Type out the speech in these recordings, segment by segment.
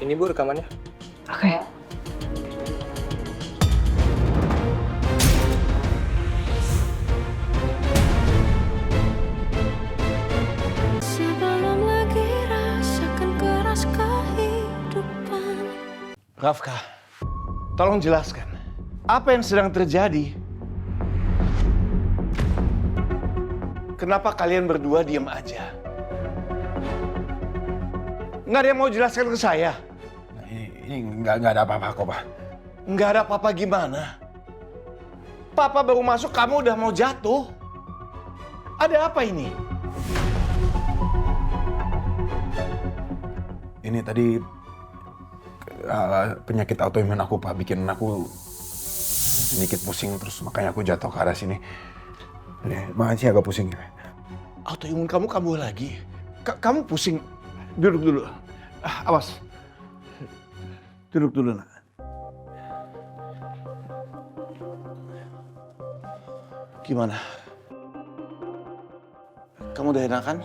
Ini Bu rekamannya. Oke. Sebelum lagi rasakan keras kehidupan. Rafka, tolong jelaskan. Apa yang sedang terjadi? Kenapa kalian berdua diam aja? Nggak ada yang mau jelaskan ke saya? Ini nggak ada apa-apa kok, Pak. Nggak ada apa-apa gimana? Papa baru masuk, kamu udah mau jatuh. Ada apa ini? Ini tadi penyakit autoimun aku, Pak, bikin aku sedikit pusing, terus makanya aku jatuh ke arah sini. Makanya agak pusing. Autoimun kamu kambuh lagi. Kamu pusing. Duduk dulu. Awas. Duduk dulu, nak. Gimana? Kamu udah enakan?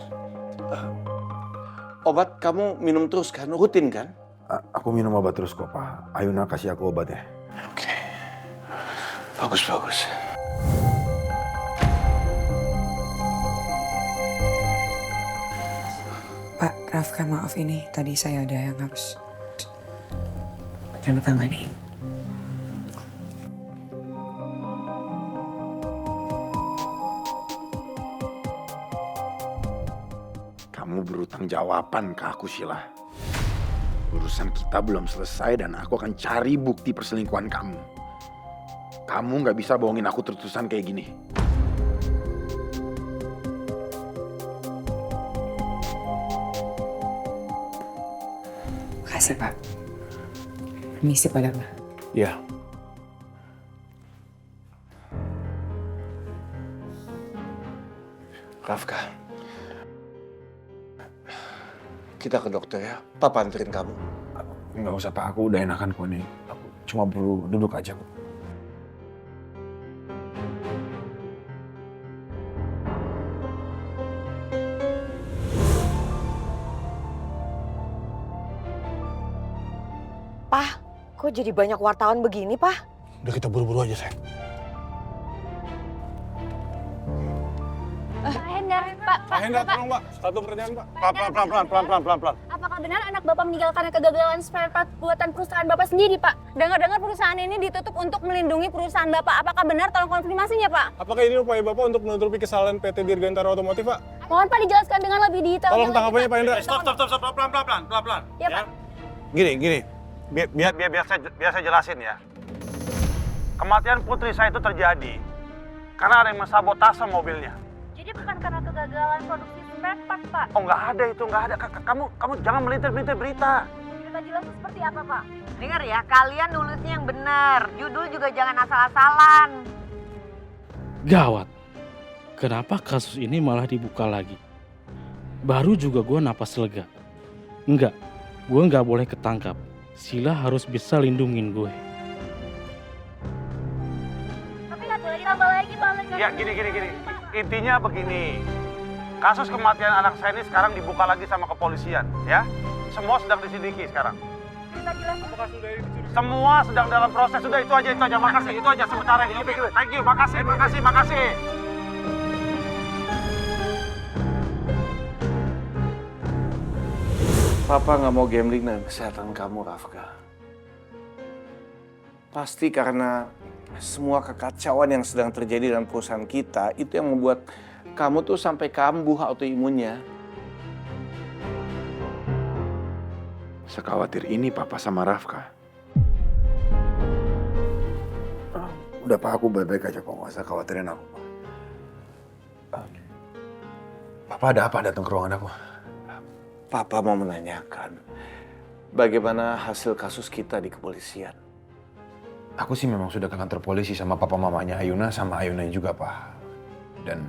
Obat kamu minum terus kan? Rutin kan? Aku minum obat terus kok, Pak. Ayuna kasih aku obat ya. Oke. Bagus, bagus. Pak, Rafka maaf ini tadi saya ada yang harus tanda tangani. Kamu berutang jawaban ke aku, Sheila. Urusan kita belum selesai dan aku akan cari bukti perselingkuhan kamu. Kamu nggak bisa bohongin aku terus-terusan kayak gini. Makasih, Pak. Permisi, Pak Dharma. Ya. Rafka. Kita ke dokter ya. Papa anterin kamu. Nggak usah, Pak. Aku udah enakan kok nih. Aku cuma perlu duduk aja kok. Pak, kok jadi banyak wartawan begini, Pak? Udah kita buru-buru aja, sayang. Pak Hendar, tolong Pak. Satu pertanyaan Pak. Pelan. Apakah benar anak Bapak meninggal karena kegagalan spare part buatan perusahaan Bapak sendiri, Pak? Dengar-dengar perusahaan ini ditutup untuk melindungi perusahaan Bapak. Apakah benar? Tolong konfirmasinya, Pak. Apakah ini upaya Bapak untuk menutupi kesalahan PT Dirgantara Otomotif, Pak? Mohon Pak dijelaskan dengan lebih detail. Tolong tanggapannya, Pak Hendra. Stop. Pelan-pelan. Ya, Pak. Gini. Biar saya jelasin ya. Kematian putri saya itu terjadi karena ada yang mensabotase mobilnya. Jadi bukan karena kegagalan produksi spare part, Pak. Oh, nggak ada. Kamu jangan melintir-melintir berita. Cerita jelas seperti apa, Pak? Dengar ya, kalian nulisnya yang benar. Judul juga jangan asal-asalan. Gawat. Kenapa kasus ini malah dibuka lagi? Baru juga gue napas lega. Enggak, gue nggak boleh ketangkap. Sheila harus bisa lindungin gue. Tapi nggak boleh ditambah lagi, Pak. Ya, gini. Intinya begini. Kasus kematian anak saya ini sekarang dibuka lagi sama kepolisian, ya. Semua sedang diselidiki sekarang. Cerita jelas. Semua sedang dalam proses. Sudah itu aja. Makasih, itu aja sementara ini. Thank you, makasih. Papa nggak mau gambling dengan kesehatan kamu, Rafka. Pasti karena semua kekacauan yang sedang terjadi dalam perusahaan kita, itu yang membuat kamu tuh sampai kambuh autoimunnya. Sekhawatir ini Papa sama Rafka. Udah, Pak, aku baik-baik aja kok. Nggak usah khawatirin aku, Pak. Papa ada apa datang ke ruangan aku? Papa mau menanyakan bagaimana hasil kasus kita di kepolisian. Aku sih memang sudah ke kantor polisi sama papa mamanya Ayuna sama Ayuna juga, Pak. Dan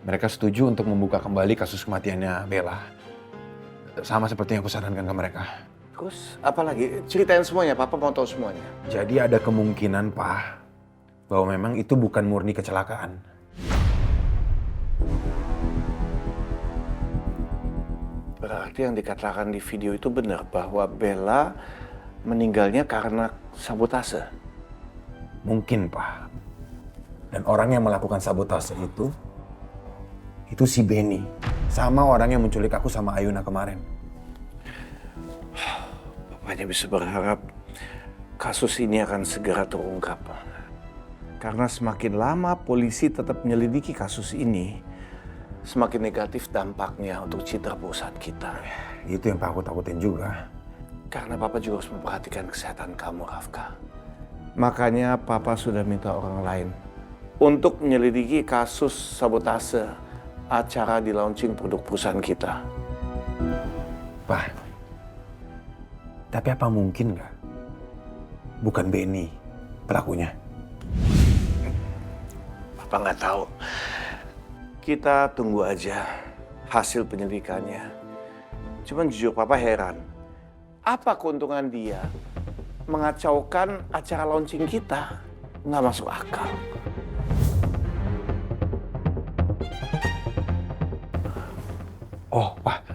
mereka setuju untuk membuka kembali kasus kematiannya Bella. Sama seperti yang aku sarankan ke mereka. Terus apa lagi? Ceritain semuanya, Papa mau tahu semuanya. Jadi ada kemungkinan, Pak, bahwa memang itu bukan murni kecelakaan. Berarti yang dikatakan di video itu benar bahwa Bella meninggalnya karena sabotase? Mungkin, Pak. Dan orang yang melakukan sabotase itu si Benny. Sama orang yang menculik aku sama Ayuna kemarin. Hanya bisa berharap kasus ini akan segera terungkap. Karena semakin lama polisi tetap menyelidiki kasus ini, semakin negatif dampaknya untuk citra perusahaan kita. Itu yang Pak aku takutin juga. Karena Papa juga harus memperhatikan kesehatan kamu, Rafka. Makanya Papa sudah minta orang lain untuk menyelidiki kasus sabotase acara di launching produk perusahaan kita. Pak, tapi apa mungkin nggak bukan Benny pelakunya? Papa nggak tahu. Kita tunggu aja hasil penyelidikannya. Cuman jujur Papa heran. Apa keuntungan dia mengacaukan acara launching kita? Nggak masuk akal. Oh, Pak.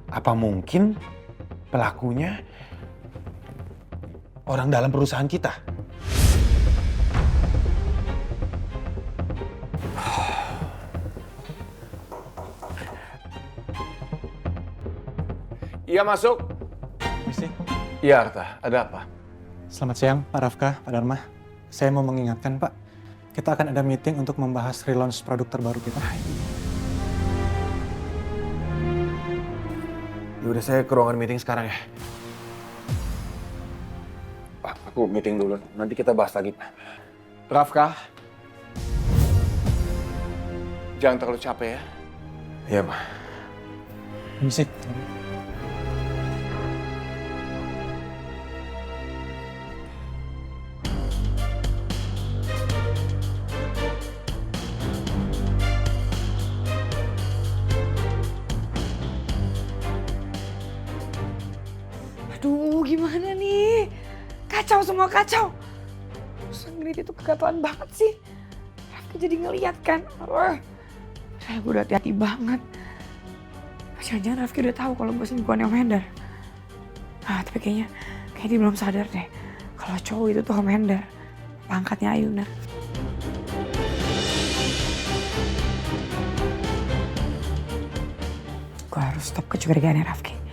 Apa mungkin pelakunya orang dalam perusahaan kita? Iya masuk. Misi. Iya Arta, ada apa? Selamat siang Pak Rafka, Pak Dharma. Saya mau mengingatkan Pak, kita akan ada meeting untuk membahas relaunch produk terbaru kita. Ya udah, saya ke ruangan meeting sekarang ya. Pak, aku meeting dulu. Nanti kita bahas lagi, Pak. Rafka, jangan terlalu capek ya. Iya, Pak. Misi. Aduh, gimana nih? Kacau semua, kacau. Sang Grit itu kegatelan banget sih. Rafki jadi ngeliat kan. Saya udah hati-hati banget. Jangan-jangan Rafki udah tahu kalau gue selingkuhannya Om Hendar. Tapi kayaknya dia belum sadar deh. Kalau cowok itu tuh Om Hendar. Pangkatnya Ayuna. Gue harus stop kecurigaannya Rafki.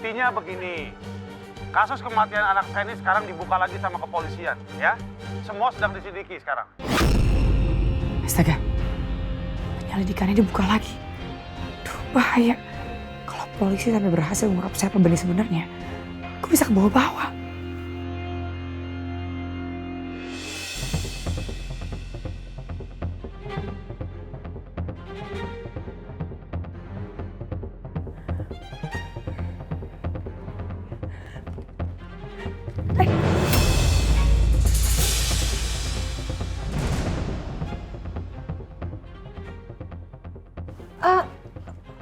Intinya begini, kasus kematian anak saya ini sekarang dibuka lagi sama kepolisian, ya. Semua sedang diselidiki sekarang. Astaga, penyelidikannya dibuka lagi. Duh, bahaya. Kalau polisi sampai berhasil mengungkap siapa Benny sebenarnya, gue bisa ke bawah-bawah.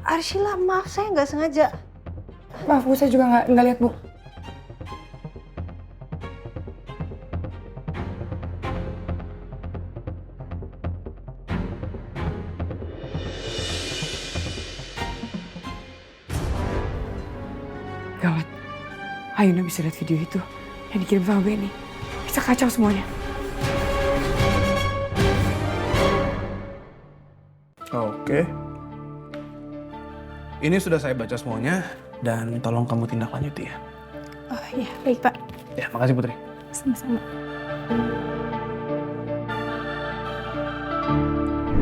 Arshila, maaf saya nggak sengaja. Maaf Bu, saya juga nggak lihat Bu. Gawat, Ayuna bisa lihat video itu yang dikirim sama Benny. Bisa kacau semuanya. Oke. Ini sudah saya baca semuanya dan tolong kamu tindak lanjuti ya. Oh iya, baik Pak. Ya, makasih Putri. Sama-sama.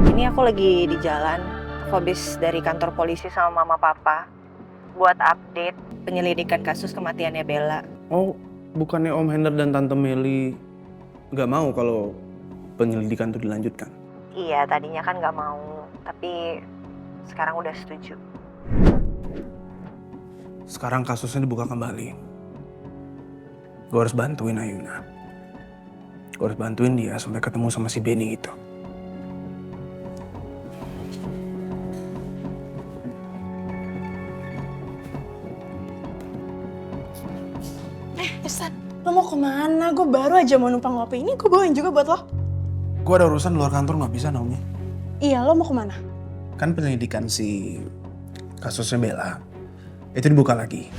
Ini aku lagi di jalan, aku habis dari kantor polisi sama mama papa buat update penyelidikan kasus kematiannya Bella. Oh, bukannya Om Hendar dan Tante Meli nggak mau kalau penyelidikan itu dilanjutkan? Iya, tadinya kan nggak mau, tapi sekarang udah setuju. Sekarang kasusnya dibuka kembali. Gue harus bantuin Ayuna. Gue harus bantuin dia sampai ketemu sama si Benny itu. Buset, lo mau kemana? Gue baru aja mau numpang ngopi. Ini gue bawain juga buat lo. Gue ada urusan luar kantor nggak bisa Naomi. Iya, lo mau kemana? Kan penyelidikan si kasusnya Bella itu dibuka lagi.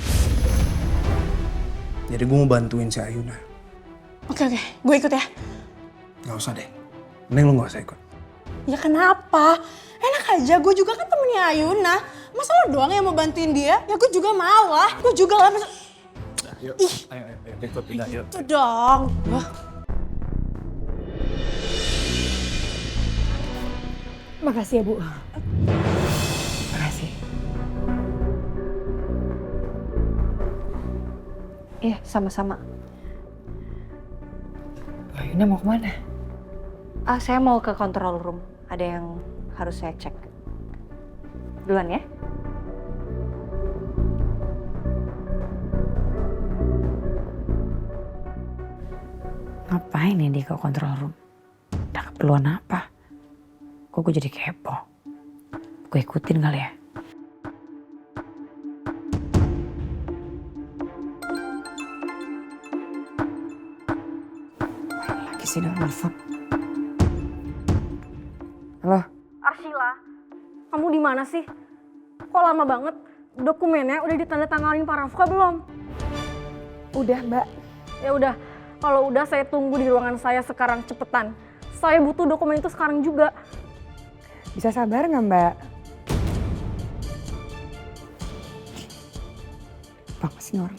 Jadi gue mau bantuin si Ayuna. Oke, gue ikut ya. Gak usah deh. Mending lo gak usah ikut. Ya kenapa? Enak aja, gue juga kan temennya Ayuna. Masa lo doang yang mau bantuin dia? Ya gue juga mau lah. Gue juga lah. Masa... Ayo, ikut pindah, yuk. Itu dong. Wah. Makasih ya, Bu. Makasih. Iya, sama-sama. Ayuna mau kemana? Saya mau ke control room. Ada yang harus saya cek. Duluan ya. Ngapain ya dia ke control room? Ada keperluan apa? Kok gue jadi kepo? Gue ikutin kali ya? Lagi sih udah nelfon. Halo? Arshila, kamu di mana sih? Kok lama banget? Dokumennya udah ditandatanganin Pak Rafka belum? Udah, Mbak. Ya udah, kalau udah saya tunggu di ruangan saya sekarang cepetan. Saya butuh dokumen itu sekarang juga. Bisa sabar nggak, Mbak? Apa sih orang?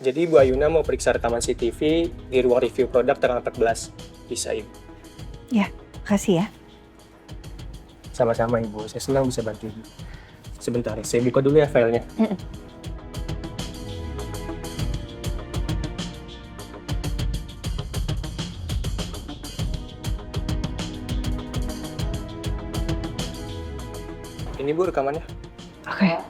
Jadi Bu Ayuna mau periksa rekaman CCTV di ruang review produk tanggal 14. Bisa Ibu. Ya, kasih ya. Sama-sama Ibu, saya senang bisa bantu Ibu. Sebentar ya, saya buka dulu ya filenya. Ini Bu rekamannya. Oke.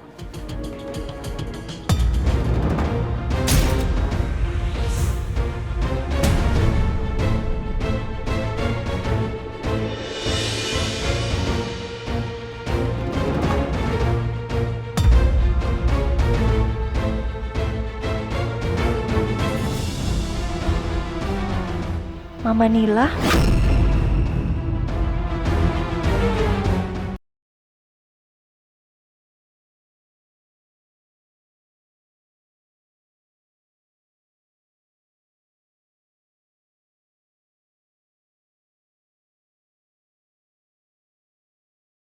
Mama Nila.